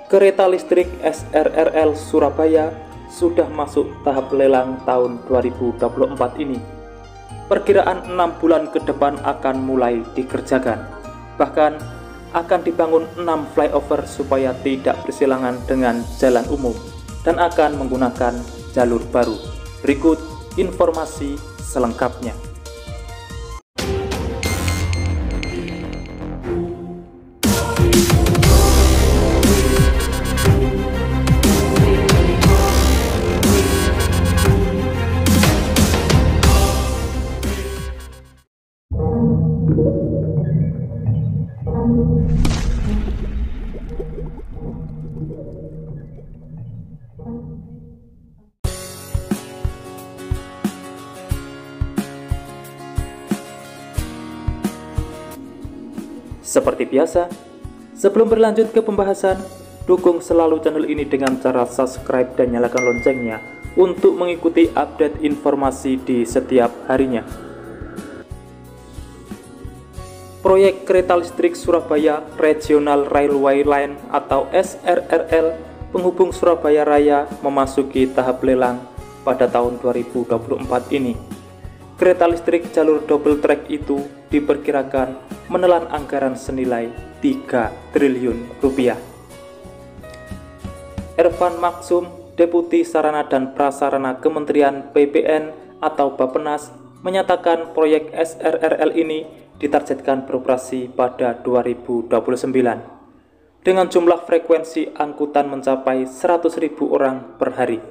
Kereta listrik SRRL Surabaya sudah masuk tahap lelang tahun 2024 ini. Perkiraan 6 bulan ke depan akan mulai dikerjakan. Bahkan akan dibangun 6 flyover supaya tidak bersilangan dengan jalan umum dan akan menggunakan jalur baru. Berikut informasi selengkapnya. Seperti biasa, sebelum berlanjut ke pembahasan, dukung selalu channel ini dengan cara subscribe dan nyalakan loncengnya untuk mengikuti update informasi di setiap harinya. Proyek Kereta Listrik Surabaya Regional Railway Line atau SRRL penghubung Surabaya Raya memasuki tahap lelang pada tahun 2024 ini. Kereta listrik jalur double track itu diperkirakan menelan anggaran senilai 3 triliun rupiah. Ervan Maksum, Deputi Sarana dan Prasarana Kementerian PPN atau Bappenas, menyatakan proyek SRRL ini ditargetkan beroperasi pada 2029 dengan jumlah frekuensi angkutan mencapai 100.000 orang per hari.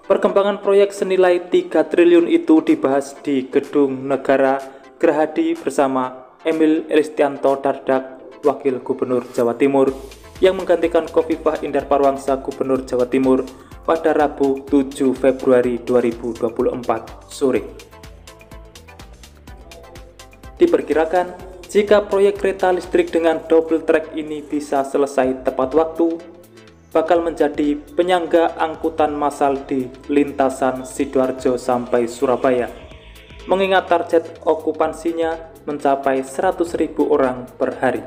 Perkembangan proyek senilai 3 triliun itu dibahas di Gedung Negara Gerahadi bersama Emil Elistianto Dardak, Wakil Gubernur Jawa Timur, yang menggantikan Khofifah Indar Parawansa Gubernur Jawa Timur pada Rabu 7 Februari 2024 sore. Diperkirakan, jika proyek kereta listrik dengan double track ini bisa selesai tepat waktu, bakal menjadi penyangga angkutan massal di lintasan Sidoarjo sampai Surabaya, mengingat target okupansinya mencapai 100.000 orang per hari.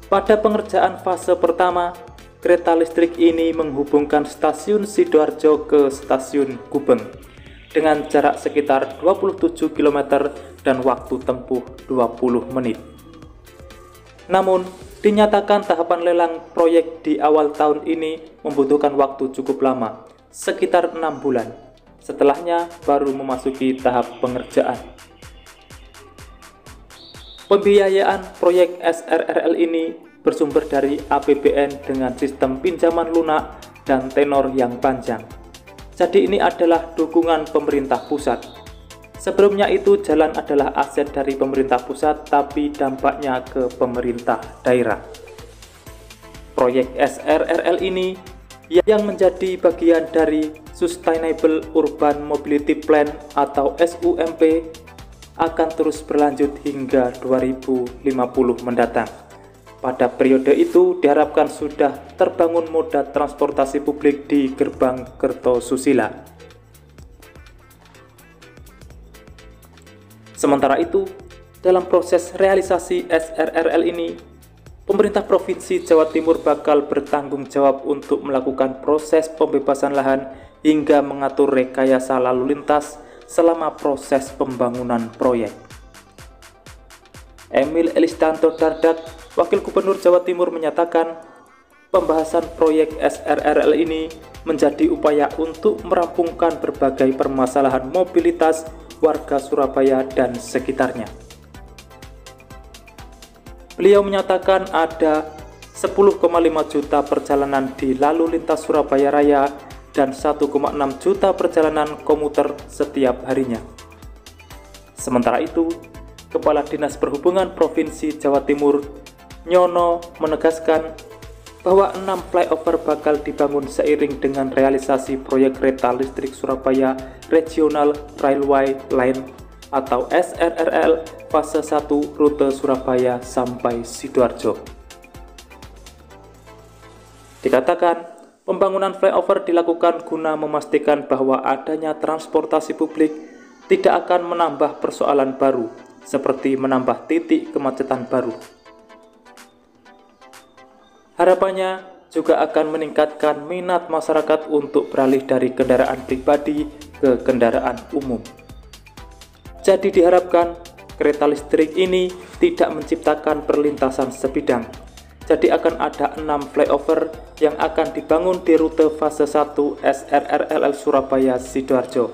Pada pengerjaan fase pertama, kereta listrik ini menghubungkan stasiun Sidoarjo ke stasiun Gubeng dengan jarak sekitar 27 km dan waktu tempuh 20 menit. Namun, dinyatakan tahapan lelang proyek di awal tahun ini membutuhkan waktu cukup lama, sekitar 6 bulan. Setelahnya baru memasuki tahap pengerjaan. Pembiayaan proyek SRRL ini bersumber dari APBN dengan sistem pinjaman lunak dan tenor yang panjang. Jadi ini adalah dukungan pemerintah pusat. Sebelumnya itu jalan adalah aset dari pemerintah pusat, tapi dampaknya ke pemerintah daerah. Proyek SRRL ini yang menjadi bagian dari Sustainable Urban Mobility Plan atau SUMP akan terus berlanjut hingga 2050 mendatang. Pada periode itu diharapkan sudah terbangun moda transportasi publik di Gerbang Kertosusila. Sementara itu, dalam proses realisasi SRRL ini, pemerintah Provinsi Jawa Timur bakal bertanggung jawab untuk melakukan proses pembebasan lahan hingga mengatur rekayasa lalu lintas selama proses pembangunan proyek. Emil Elistianto Dardak, Wakil Gubernur Jawa Timur, menyatakan pembahasan proyek SRRL ini menjadi upaya untuk merampungkan berbagai permasalahan mobilitas warga Surabaya dan sekitarnya. Beliau menyatakan ada 10,5 juta perjalanan di lalu lintas Surabaya Raya dan 1,6 juta perjalanan komuter setiap harinya. Sementara itu, Kepala Dinas Perhubungan Provinsi Jawa Timur, Nyono, menegaskan bahwa 6 flyover bakal dibangun seiring dengan realisasi proyek kereta listrik Surabaya Regional Railway Line atau SRRL fase 1 rute Surabaya sampai Sidoarjo. Dikatakan, pembangunan flyover dilakukan guna memastikan bahwa adanya transportasi publik tidak akan menambah persoalan baru, seperti menambah titik kemacetan baru. Harapannya juga akan meningkatkan minat masyarakat untuk beralih dari kendaraan pribadi ke kendaraan umum. Jadi diharapkan kereta listrik ini tidak menciptakan perlintasan sebidang. Jadi akan ada 6 flyover yang akan dibangun di rute fase 1 SRRL Surabaya Sidoarjo,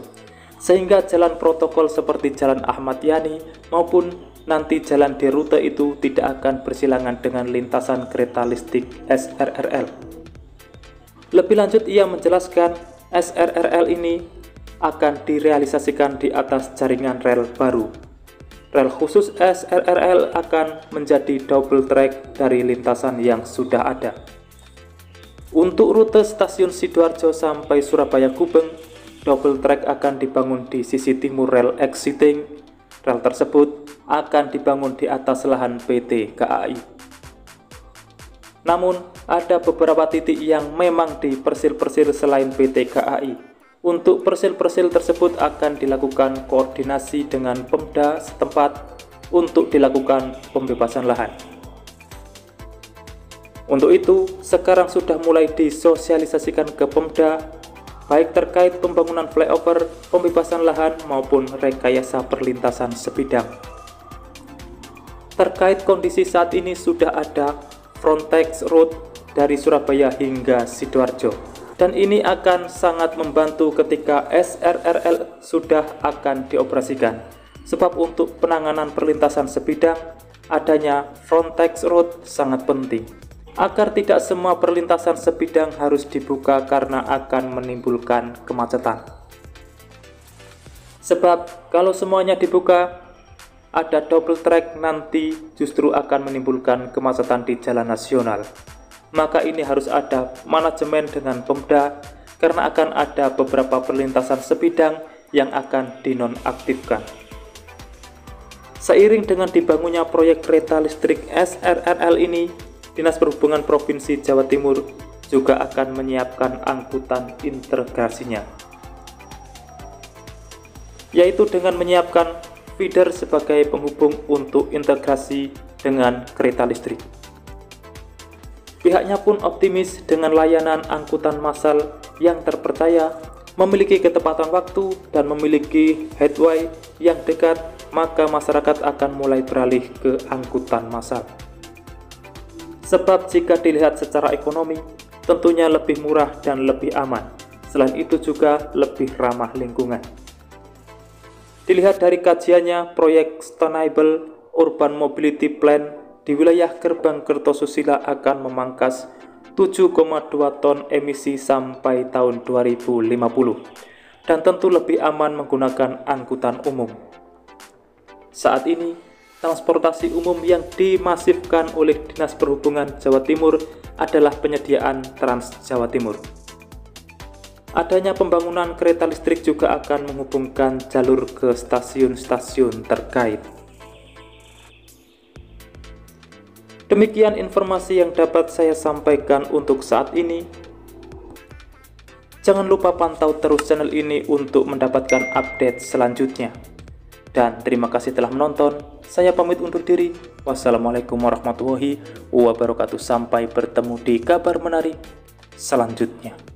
sehingga jalan protokol seperti Jalan Ahmad Yani maupun nanti jalan di rute itu tidak akan bersilangan dengan lintasan kereta listrik SRRL. Lebih lanjut ia menjelaskan SRRL ini akan direalisasikan di atas jaringan rel baru. Rel khusus SRRL akan menjadi double track dari lintasan yang sudah ada. Untuk rute stasiun Sidoarjo sampai Surabaya Gubeng, double track akan dibangun di sisi timur rel exiting. Rel tersebut akan dibangun di atas lahan PT KAI. Namun, ada beberapa titik yang memang dipersil-persil selain PT KAI. Untuk persil-persil tersebut akan dilakukan koordinasi dengan Pemda setempat untuk dilakukan pembebasan lahan. Untuk itu, sekarang sudah mulai disosialisasikan ke Pemda, baik terkait pembangunan flyover, pembebasan lahan, maupun rekayasa perlintasan sebidang. Terkait kondisi saat ini sudah ada frontex road dari Surabaya hingga Sidoarjo, dan ini akan sangat membantu ketika SRRL sudah akan dioperasikan. Sebab untuk penanganan perlintasan sebidang, adanya frontex road sangat penting, agar tidak semua perlintasan sebidang harus dibuka karena akan menimbulkan kemacetan. Sebab kalau semuanya dibuka, ada double track nanti justru akan menimbulkan kemacetan di jalan nasional. Maka ini harus ada manajemen dengan Pemda karena akan ada beberapa perlintasan sebidang yang akan dinonaktifkan. Seiring dengan dibangunnya proyek kereta listrik SRRL ini, Dinas Perhubungan Provinsi Jawa Timur juga akan menyiapkan angkutan integrasinya, yaitu dengan menyiapkan feeder sebagai penghubung untuk integrasi dengan kereta listrik. Pihaknya pun optimis dengan layanan angkutan massal yang terpercaya, memiliki ketepatan waktu, dan memiliki headway yang dekat, maka masyarakat akan mulai beralih ke angkutan massal. Sebab jika dilihat secara ekonomi, tentunya lebih murah dan lebih aman. Selain itu juga lebih ramah lingkungan. Dilihat dari kajiannya, proyek Sustainable Urban Mobility Plan di wilayah Gerbang Kertosusila akan memangkas 7,2 ton emisi sampai tahun 2050, dan tentu lebih aman menggunakan angkutan umum. Saat ini, transportasi umum yang dimasifkan oleh Dinas Perhubungan Jawa Timur adalah penyediaan Trans Jawa Timur. Adanya pembangunan kereta listrik juga akan menghubungkan jalur ke stasiun-stasiun terkait. Demikian informasi yang dapat saya sampaikan untuk saat ini. Jangan lupa pantau terus channel ini untuk mendapatkan update selanjutnya. Dan terima kasih telah menonton. Saya pamit undur diri. Wassalamualaikum warahmatullahi wabarakatuh. Sampai bertemu di kabar menarik selanjutnya.